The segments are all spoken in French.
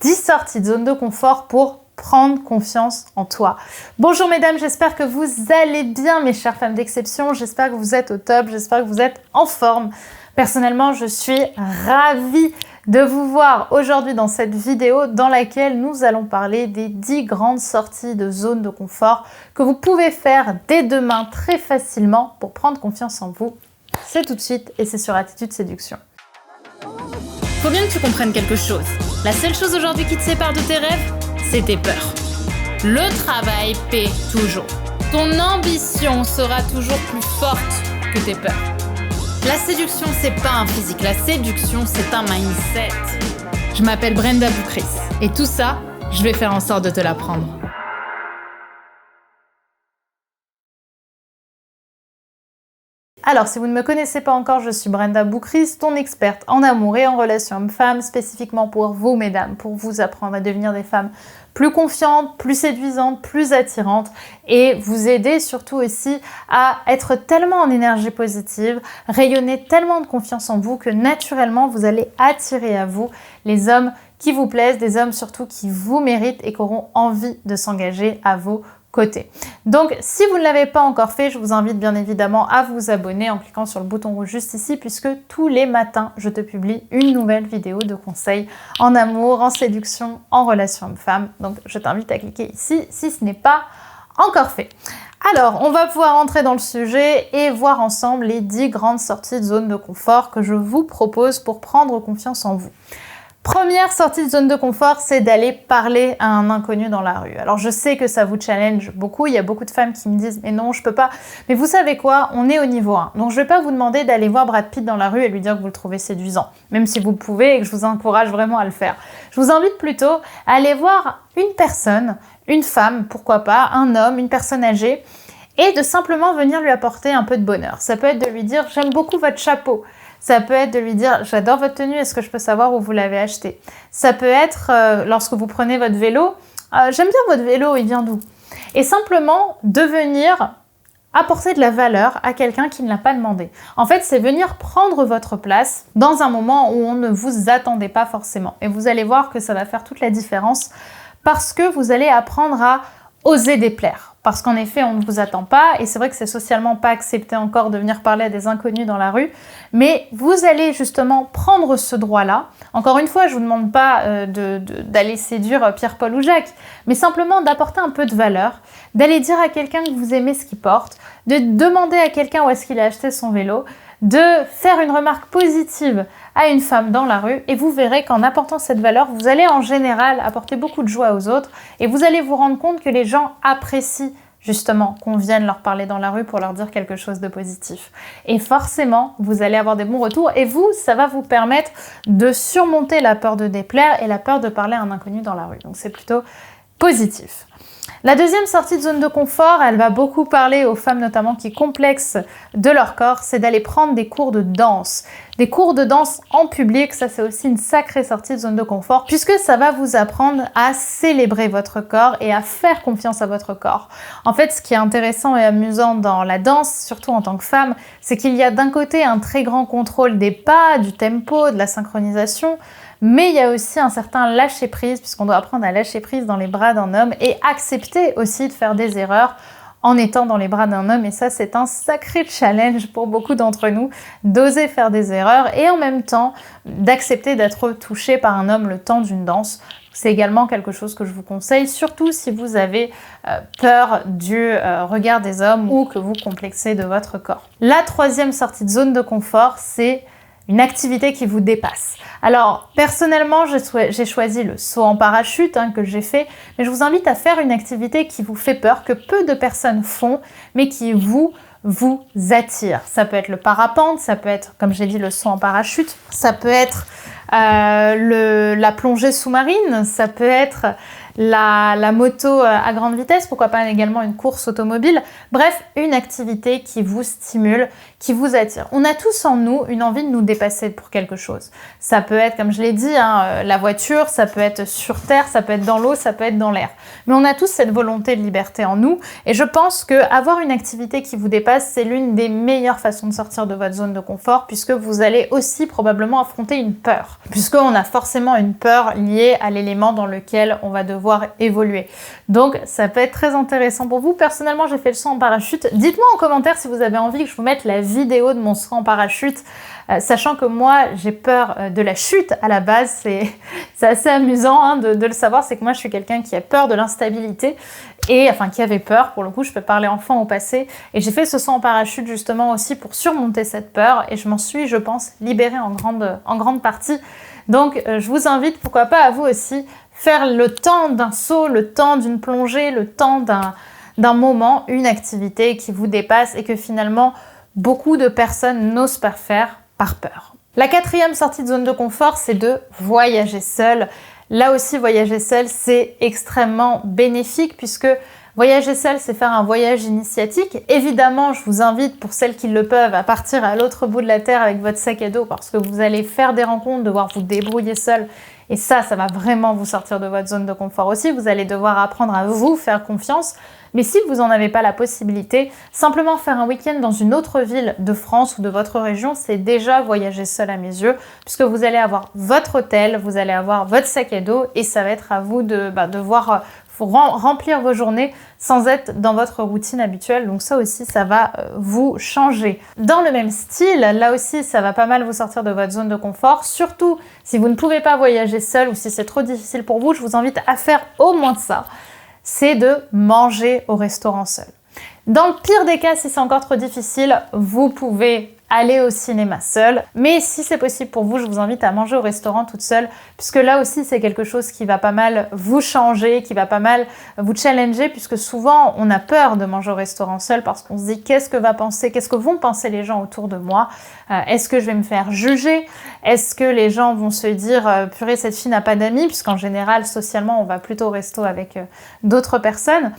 10 sorties de zone de confort pour prendre confiance en toi. Bonjour mesdames, j'espère que vous allez bien mes chères femmes d'exception, j'espère que vous êtes au top, j'espère que vous êtes en forme. Personnellement, je suis ravie de vous voir aujourd'hui dans cette vidéo dans laquelle nous allons parler des 10 grandes sorties de zone de confort que vous pouvez faire dès demain très facilement pour prendre confiance en vous. C'est tout de suite et c'est sur Attitude Séduction. Faut bien que tu comprennes quelque chose. La seule chose aujourd'hui qui te sépare de tes rêves, c'est tes peurs. Le travail paie toujours. Ton ambition sera toujours plus forte que tes peurs. La séduction, c'est pas un physique. La séduction, c'est un mindset. Je m'appelle Brenda Boucris. Et tout ça, je vais faire en sorte de te l'apprendre. Alors, si vous ne me connaissez pas encore, je suis Brenda Boucris, ton experte en amour et en relations hommes-femmes, spécifiquement pour vous, mesdames, pour vous apprendre à devenir des femmes plus confiantes, plus séduisantes, plus attirantes et vous aider surtout aussi à être tellement en énergie positive, rayonner tellement de confiance en vous que naturellement, vous allez attirer à vous les hommes qui vous plaisent, des hommes surtout qui vous méritent et qui auront envie de s'engager à vos côté. Donc, si vous ne l'avez pas encore fait, je vous invite bien évidemment à vous abonner en cliquant sur le bouton rouge juste ici puisque tous les matins, je te publie une nouvelle vidéo de conseils en amour, en séduction, en relation homme-femme. Donc, je t'invite à cliquer ici si ce n'est pas encore fait. Alors, on va pouvoir entrer dans le sujet et voir ensemble les 10 grandes sorties de zone de confort que je vous propose pour prendre confiance en vous. Première sortie de zone de confort, c'est d'aller parler à un inconnu dans la rue. Alors je sais que ça vous challenge beaucoup, il y a beaucoup de femmes qui me disent « mais non, je peux pas ». Mais vous savez quoi, on est au niveau 1. Donc je vais pas vous demander d'aller voir Brad Pitt dans la rue et lui dire que vous le trouvez séduisant, même si vous pouvez et que je vous encourage vraiment à le faire. Je vous invite plutôt à aller voir une personne, une femme, pourquoi pas, un homme, une personne âgée, et de simplement venir lui apporter un peu de bonheur. Ça peut être de lui dire « j'aime beaucoup votre chapeau ». Ça peut être de lui dire « j'adore votre tenue, est-ce que je peux savoir où vous l'avez acheté ?» Ça peut être lorsque vous prenez votre vélo « j'aime bien votre vélo, il vient d'où ?» Et simplement de venir apporter de la valeur à quelqu'un qui ne l'a pas demandé. En fait, c'est venir prendre votre place dans un moment où on ne vous attendait pas forcément. Et vous allez voir que ça va faire toute la différence parce que vous allez apprendre à oser déplaire. Parce qu'en effet, on ne vous attend pas et c'est vrai que c'est socialement pas accepté encore de venir parler à des inconnus dans la rue, mais vous allez justement prendre ce droit-là. Encore une fois, je vous demande pas d'aller séduire Pierre, Paul ou Jacques, mais simplement d'apporter un peu de valeur, d'aller dire à quelqu'un que vous aimez ce qu'il porte, de demander à quelqu'un où est-ce qu'il a acheté son vélo, de faire une remarque positive à une femme dans la rue et vous verrez qu'en apportant cette valeur, vous allez en général apporter beaucoup de joie aux autres et vous allez vous rendre compte que les gens apprécient justement qu'on vienne leur parler dans la rue pour leur dire quelque chose de positif. Et forcément, vous allez avoir des bons retours et vous, ça va vous permettre de surmonter la peur de déplaire et la peur de parler à un inconnu dans la rue. Donc c'est plutôt positif. La deuxième sortie de zone de confort, elle va beaucoup parler aux femmes notamment qui complexent de leur corps, c'est d'aller prendre des cours de danse. Des cours de danse en public, ça c'est aussi une sacrée sortie de zone de confort puisque ça va vous apprendre à célébrer votre corps et à faire confiance à votre corps. En fait, ce qui est intéressant et amusant dans la danse, surtout en tant que femme, c'est qu'il y a d'un côté un très grand contrôle des pas, du tempo, de la synchronisation, mais il y a aussi un certain lâcher-prise, puisqu'on doit apprendre à lâcher prise dans les bras d'un homme et accepter aussi de faire des erreurs en étant dans les bras d'un homme. Et ça, c'est un sacré challenge pour beaucoup d'entre nous, d'oser faire des erreurs et en même temps d'accepter d'être touché par un homme le temps d'une danse. C'est également quelque chose que je vous conseille, surtout si vous avez peur du regard des hommes ou que vous complexez de votre corps. La troisième sortie de zone de confort, c'est une activité qui vous dépasse. Alors, personnellement, j'ai choisi le saut en parachute que j'ai fait, mais je vous invite à faire une activité qui vous fait peur, que peu de personnes font, mais qui vous attire. Ça peut être le parapente, ça peut être, comme j'ai dit, le saut en parachute, ça peut être la plongée sous-marine, ça peut être la moto à grande vitesse, pourquoi pas également une course automobile. Bref, une activité qui vous stimule, qui vous attire. On a tous en nous une envie de nous dépasser pour quelque chose. Ça peut être, comme je l'ai dit, la voiture, ça peut être sur terre, ça peut être dans l'eau, ça peut être dans l'air. Mais on a tous cette volonté de liberté en nous et je pense qu'avoir une activité qui vous dépasse, c'est l'une des meilleures façons de sortir de votre zone de confort puisque vous allez aussi probablement affronter une peur. puisqu'on a forcément une peur liée à l'élément dans lequel on va devoir évoluer. Donc ça peut être très intéressant pour vous. Personnellement, j'ai fait le saut en parachute. Dites-moi en commentaire si vous avez envie que je vous mette la vidéo de mon saut en parachute, sachant que moi, j'ai peur de la chute à la base. C'est assez amusant hein, de le savoir, c'est que moi, je suis quelqu'un qui a peur de l'instabilité, et enfin qui avait peur, pour le coup, je peux parler enfant au passé, et j'ai fait ce saut en parachute justement aussi pour surmonter cette peur, et je m'en suis, je pense, libérée en grande partie. Donc, je vous invite, pourquoi pas à vous aussi, faire le temps d'un saut, le temps d'une plongée, le temps d'un moment, une activité qui vous dépasse et que finalement, beaucoup de personnes n'osent pas faire par peur. La quatrième sortie de zone de confort, c'est de voyager seul. Là aussi, voyager seul, c'est extrêmement bénéfique puisque voyager seul, c'est faire un voyage initiatique. Évidemment, je vous invite, pour celles qui le peuvent, à partir à l'autre bout de la terre avec votre sac à dos parce que vous allez faire des rencontres, devoir vous débrouiller seul. Et ça va vraiment vous sortir de votre zone de confort aussi. Vous allez devoir apprendre à vous faire confiance. Mais si vous n'en avez pas la possibilité, simplement faire un week-end dans une autre ville de France ou de votre région, c'est déjà voyager seul à mes yeux, puisque vous allez avoir votre hôtel, vous allez avoir votre sac à dos et ça va être à vous de devoir remplir vos journées sans être dans votre routine habituelle. Donc ça aussi, ça va vous changer. Dans le même style, là aussi, ça va pas mal vous sortir de votre zone de confort. Surtout si vous ne pouvez pas voyager seul ou si c'est trop difficile pour vous, je vous invite à faire au moins ça. C'est de manger au restaurant seul. Dans le pire des cas, si c'est encore trop difficile, vous pouvez aller au cinéma seul. Mais si c'est possible pour vous, je vous invite à manger au restaurant toute seule, puisque là aussi, c'est quelque chose qui va pas mal vous changer, qui va pas mal vous challenger, puisque souvent, on a peur de manger au restaurant seul parce qu'on se dit qu'est-ce que vont penser les gens autour de moi? Est-ce que je vais me faire juger? Est-ce que les gens vont se dire purée, cette fille n'a pas d'amis? Puisqu'en général, socialement, on va plutôt au resto avec d'autres personnes.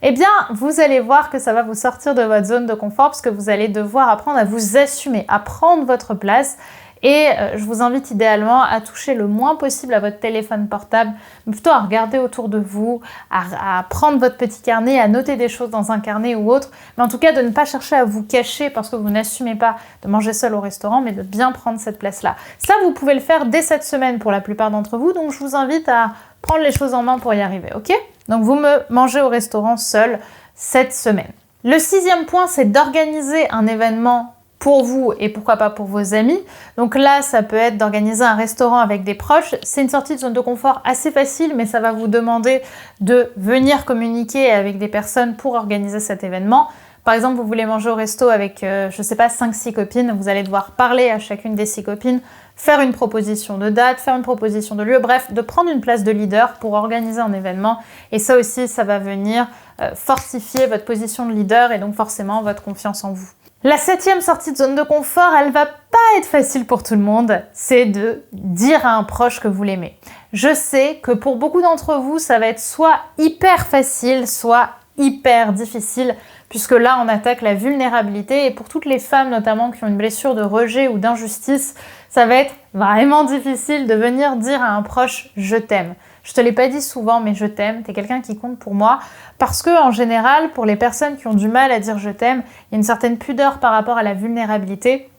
Eh bien, vous allez voir que ça va vous sortir de votre zone de confort parce que vous allez devoir apprendre à vous assumer, à prendre votre place. Et je vous invite idéalement à toucher le moins possible à votre téléphone portable, mais plutôt à regarder autour de vous, à prendre votre petit carnet, à noter des choses dans un carnet ou autre, mais en tout cas de ne pas chercher à vous cacher parce que vous n'assumez pas de manger seul au restaurant, mais de bien prendre cette place-là. Ça, vous pouvez le faire dès cette semaine pour la plupart d'entre vous, donc je vous invite à prendre les choses en main pour y arriver, ok? Donc vous mangez au restaurant seul cette semaine. Le 6e point, c'est d'organiser un événement pour vous et pourquoi pas pour vos amis. Donc là, ça peut être d'organiser un restaurant avec des proches. C'est une sortie de zone de confort assez facile, mais ça va vous demander de venir communiquer avec des personnes pour organiser cet événement. Par exemple, vous voulez manger au resto avec, je sais pas, 5-6 copines, vous allez devoir parler à chacune des 6 copines, faire une proposition de date, faire une proposition de lieu, bref, de prendre une place de leader pour organiser un événement. Et ça aussi, ça va venir fortifier votre position de leader et donc forcément votre confiance en vous. La 7e sortie de zone de confort, elle va pas être facile pour tout le monde, c'est de dire à un proche que vous l'aimez. Je sais que pour beaucoup d'entre vous, ça va être soit hyper facile, soit hyper difficile, puisque là, on attaque la vulnérabilité. Et pour toutes les femmes, notamment, qui ont une blessure de rejet ou d'injustice, ça va être vraiment difficile de venir dire à un proche « je t'aime ». Je te l'ai pas dit souvent, mais je t'aime, t'es quelqu'un qui compte pour moi. Parce que, en général, pour les personnes qui ont du mal à dire je t'aime, il y a une certaine pudeur par rapport à la vulnérabilité.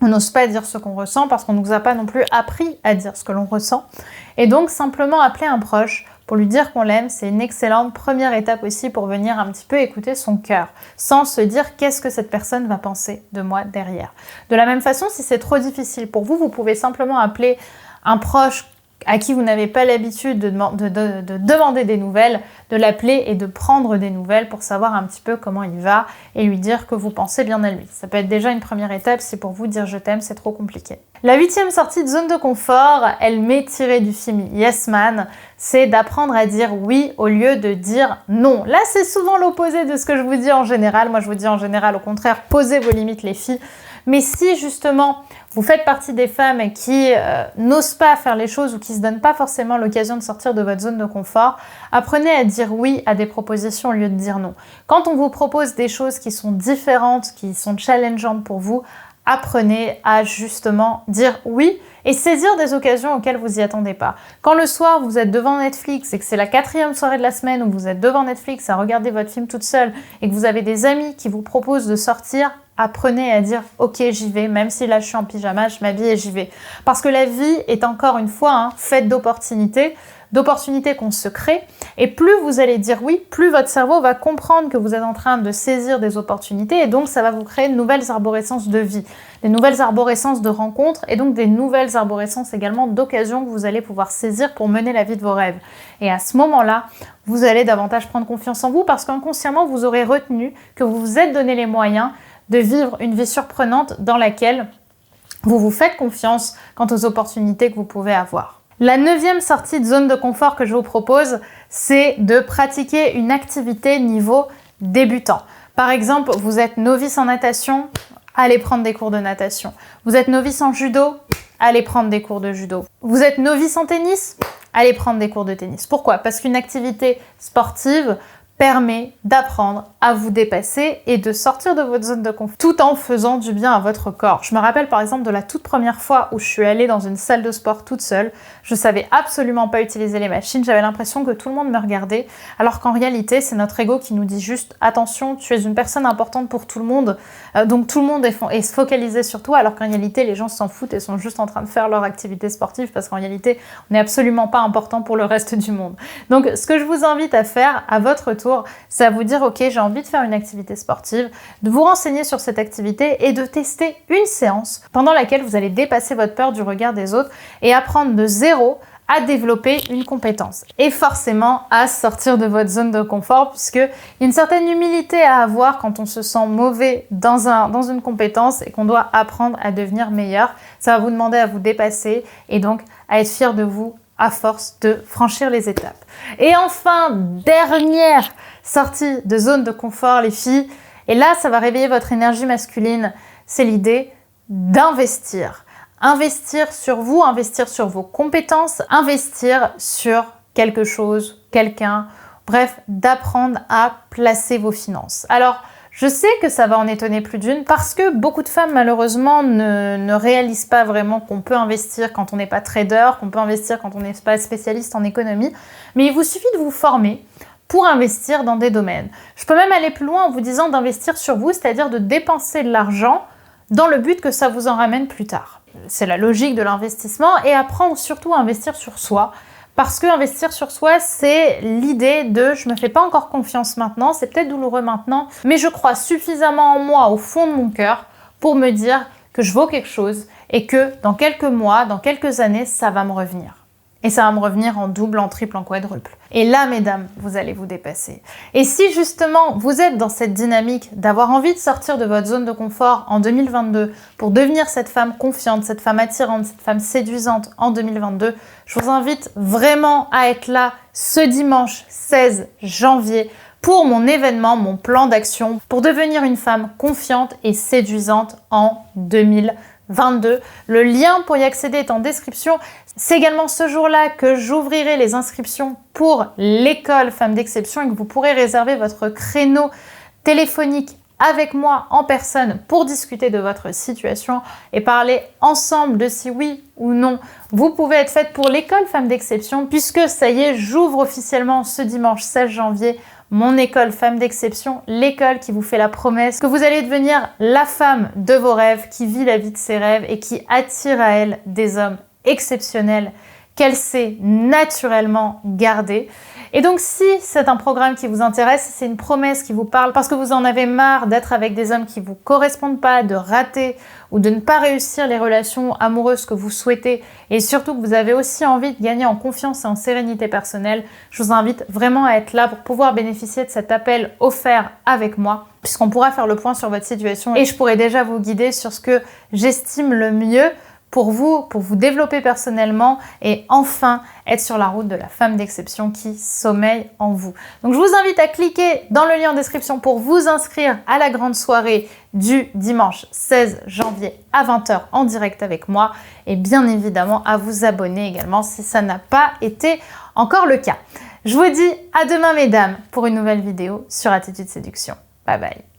On n'ose pas dire ce qu'on ressent parce qu'on ne nous a pas non plus appris à dire ce que l'on ressent. Et donc, simplement appeler un proche pour lui dire qu'on l'aime, c'est une excellente première étape aussi pour venir un petit peu écouter son cœur, sans se dire qu'est-ce que cette personne va penser de moi derrière. De la même façon, si c'est trop difficile pour vous, vous pouvez simplement appeler un proche à qui vous n'avez pas l'habitude de demander des nouvelles, de l'appeler et de prendre des nouvelles pour savoir un petit peu comment il va et lui dire que vous pensez bien à lui. Ça peut être déjà une première étape si pour vous dire je t'aime c'est trop compliqué. La 8e sortie de zone de confort, elle m'est tirée du film Yes Man, c'est d'apprendre à dire oui au lieu de dire non. Là c'est souvent l'opposé de ce que je vous dis en général. Moi je vous dis en général au contraire, posez vos limites les filles. Mais si justement vous faites partie des femmes qui n'osent pas faire les choses ou qui ne se donnent pas forcément l'occasion de sortir de votre zone de confort, apprenez à dire oui à des propositions au lieu de dire non. Quand on vous propose des choses qui sont différentes, qui sont challengeantes pour vous, apprenez à justement dire oui et saisir des occasions auxquelles vous n'y attendez pas. Quand le soir vous êtes devant Netflix et que c'est la 4e soirée de la semaine où vous êtes devant Netflix à regarder votre film toute seule et que vous avez des amis qui vous proposent de sortir, apprenez à dire « Ok, j'y vais, même si là je suis en pyjama, je m'habille et j'y vais. » Parce que la vie est encore une fois faite d'opportunités qu'on se crée. Et plus vous allez dire oui, plus votre cerveau va comprendre que vous êtes en train de saisir des opportunités et donc ça va vous créer de nouvelles arborescences de vie, des nouvelles arborescences de rencontres et donc des nouvelles arborescences également d'occasions que vous allez pouvoir saisir pour mener la vie de vos rêves. Et à ce moment-là, vous allez davantage prendre confiance en vous parce qu'inconsciemment, vous aurez retenu que vous vous êtes donné les moyens de vivre une vie surprenante dans laquelle vous vous faites confiance quant aux opportunités que vous pouvez avoir. La 9e sortie de zone de confort que je vous propose, c'est de pratiquer une activité niveau débutant. Par exemple, vous êtes novice en natation, allez prendre des cours de natation. Vous êtes novice en judo, allez prendre des cours de judo. Vous êtes novice en tennis, allez prendre des cours de tennis. Pourquoi? Parce qu'une activité sportive permet d'apprendre à vous dépasser et de sortir de votre zone de confort tout en faisant du bien à votre corps. Je me rappelle par exemple de la toute première fois où je suis allée dans une salle de sport toute seule. Je savais absolument pas utiliser les machines. J'avais l'impression que tout le monde me regardait alors qu'en réalité, c'est notre ego qui nous dit juste « Attention, tu es une personne importante pour tout le monde. » Donc tout le monde est focalisé sur toi alors qu'en réalité, les gens s'en foutent et sont juste en train de faire leur activité sportive parce qu'en réalité, on n'est absolument pas important pour le reste du monde. Donc ce que je vous invite à faire à votre tour, c'est à vous dire « Ok, j'ai envie de faire une activité sportive », de vous renseigner sur cette activité et de tester une séance pendant laquelle vous allez dépasser votre peur du regard des autres et apprendre de zéro à développer une compétence et forcément à sortir de votre zone de confort puisqu'il y a une certaine humilité à avoir quand on se sent mauvais dans une compétence et qu'on doit apprendre à devenir meilleur. Ça va vous demander à vous dépasser et donc à être fier de vous à force de franchir les étapes. Et enfin, dernière sortie de zone de confort, les filles, et là, ça va réveiller votre énergie masculine, c'est l'idée d'investir. Investir sur vous, investir sur vos compétences, investir sur quelque chose, quelqu'un, bref, d'apprendre à placer vos finances. Alors, je sais que ça va en étonner plus d'une parce que beaucoup de femmes malheureusement ne réalisent pas vraiment qu'on peut investir quand on n'est pas trader, qu'on peut investir quand on n'est pas spécialiste en économie, mais il vous suffit de vous former pour investir dans des domaines. Je peux même aller plus loin en vous disant d'investir sur vous, c'est-à-dire de dépenser de l'argent dans le but que ça vous en ramène plus tard. C'est la logique de l'investissement et apprendre surtout à investir sur soi. Parce que investir sur soi, c'est l'idée de « je me fais pas encore confiance maintenant, c'est peut-être douloureux maintenant, mais je crois suffisamment en moi au fond de mon cœur pour me dire que je vaux quelque chose et que dans quelques mois, dans quelques années, ça va me revenir. » Et ça va me revenir en double, en triple, en quadruple. Et là, mesdames, vous allez vous dépasser. Et si justement, vous êtes dans cette dynamique d'avoir envie de sortir de votre zone de confort en 2022 pour devenir cette femme confiante, cette femme attirante, cette femme séduisante en 2022, je vous invite vraiment à être là ce dimanche 16 janvier pour mon événement, mon plan d'action pour devenir une femme confiante et séduisante en 2022. Le lien pour y accéder est en description. C'est également ce jour-là que j'ouvrirai les inscriptions pour l'école Femmes d'Exception et que vous pourrez réserver votre créneau téléphonique avec moi en personne pour discuter de votre situation et parler ensemble de si oui ou non vous pouvez être faite pour l'école Femmes d'Exception puisque ça y est, j'ouvre officiellement ce dimanche 16 janvier mon école Femmes d'Exception, l'école qui vous fait la promesse que vous allez devenir la femme de vos rêves, qui vit la vie de ses rêves et qui attire à elle des hommes exceptionnels qu'elle sait naturellement garder. Et donc si c'est un programme qui vous intéresse, si c'est une promesse qui vous parle parce que vous en avez marre d'être avec des hommes qui ne vous correspondent pas, de rater ou de ne pas réussir les relations amoureuses que vous souhaitez et surtout que vous avez aussi envie de gagner en confiance et en sérénité personnelle, je vous invite vraiment à être là pour pouvoir bénéficier de cet appel offert avec moi puisqu'on pourra faire le point sur votre situation et je pourrai déjà vous guider sur ce que j'estime le mieux pour vous développer personnellement et enfin être sur la route de la femme d'exception qui sommeille en vous. Donc je vous invite à cliquer dans le lien en description pour vous inscrire à la grande soirée du dimanche 16 janvier à 20h en direct avec moi et bien évidemment à vous abonner également si ça n'a pas été encore le cas. Je vous dis à demain mesdames pour une nouvelle vidéo sur Attitude Séduction. Bye bye.